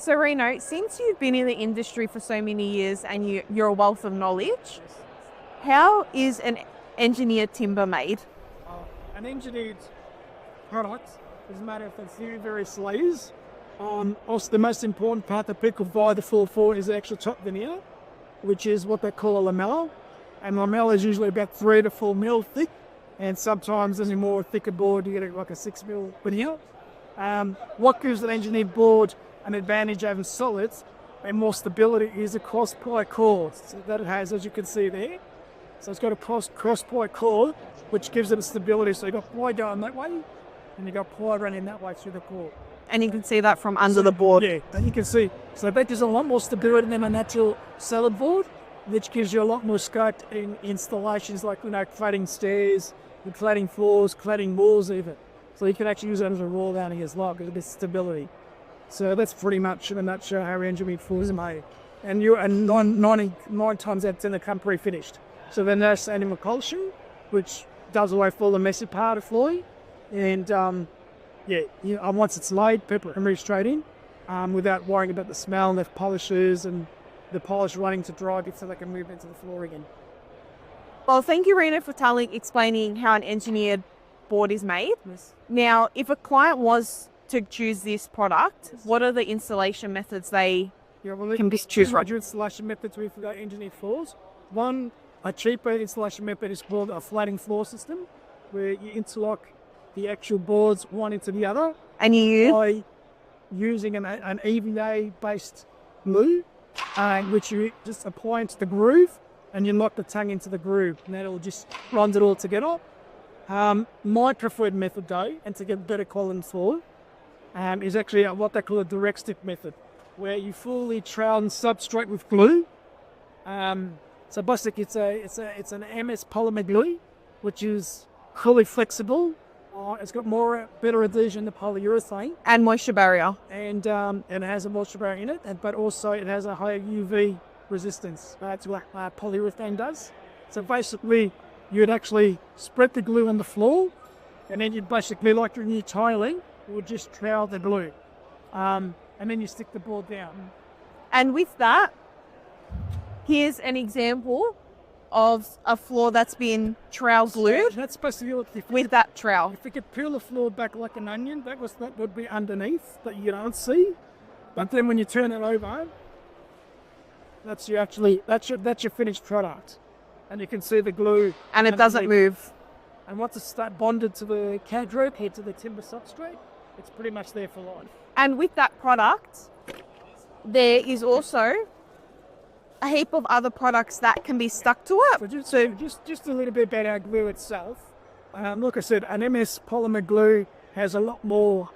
So Reno, since you've been in the industry for so many years and you're a wealth of knowledge, how is an engineered timber made? An engineered product doesn't matter if it's various layers. Also, the most important part that people buy the floor for is the actual top veneer, which is what they call a lamella. And lamella is usually about 3 to 4 mil thick, and sometimes as a more thicker board, you get like a 6 mil veneer. What gives an engineered board an advantage over solids and more stability is the cross-ply core that it has, as you can see there. So it's got a cross-ply core, which gives it a stability. So you've got ply going that way, and you've got ply running that way through the core. And you can see that from under the board. Yeah, and you can see. So that gives a lot more stability than a natural solid board, which gives you a lot more scope in installations like, cladding stairs, cladding floors, cladding walls even. So you can actually use that as a raw landing as well, because of this stability. So that's pretty much in a nutshell how engineered floors are made. And nine times out of 10 they come pre-finished. So then there's animal emulsion, which does away with all the messy part of flooring. And once it's laid, people can move straight in without worrying about the smell and the polishes and the polish running to dry before they can move into the floor again. Well, thank you, Reno, for explaining how an engineered board is made. Yes. Now, if a client was to choose this product, what are the installation methods they can choose from? Installation methods with engineered floors. One, a cheaper installation method is called a flatting floor system, where you interlock the actual boards one into the other. And you use? By using an EVA-based glue, which you just apply into the groove, and you lock the tongue into the groove, and that'll just runs it all together. My preferred method, though, and to get better quality floor, is actually what they call a direct stick method, where you fully trowel substrate with glue. So basically, it's an MS polymer glue, which is fully flexible. It's got better adhesion to polyurethane And moisture barrier. and it has a moisture barrier in it, but also it has a higher UV resistance. That's what polyurethane does. So basically, you'd actually spread the glue on the floor, and then you'd basically, like you're in your tiling, you would just trowel the glue, and then you stick the board down. And with that, here's an example of a floor that's been trowel glued That's supposed to be with that trowel. If you could peel the floor back like an onion, that would be underneath that you don't see. But then when you turn it over, that's your finished product, and you can see the glue. And it doesn't move. And once it's bonded to the CAD rope, head to the timber substrate, it's pretty much there for life. And with that product, there is also a heap of other products that can be stuck to it. So just a little bit about our glue itself. Like I said, an MS polymer glue has a lot more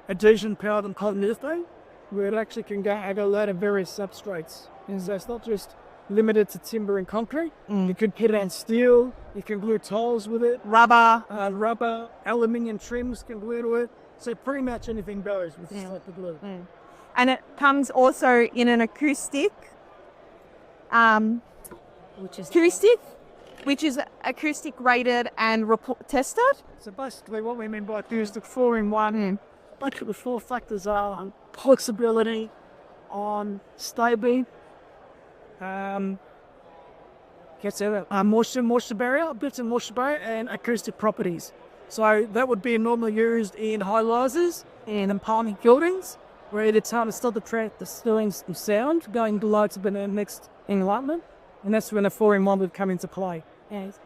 adhesion power than polyurethane, where it actually can go over a lot of various substrates. And so it's not just limited to timber and concrete. You can put it on steel, you can glue tiles with it, Rubber. aluminium trims can glue to it. So pretty much anything goes with this type of glue. And it comes also in an acoustic, which is acoustic rated and tested. So basically what we mean by is the 4-in-1. Much of the 4 factors are flexibility, stability, moisture barrier, bits of moisture barrier, and acoustic properties. So that would be normally used in high-rises and apartment buildings, where it's hard to stop the ceilings of sound going below to the next enlightenment, and that's when a 4-in-1 would come into play. Yes.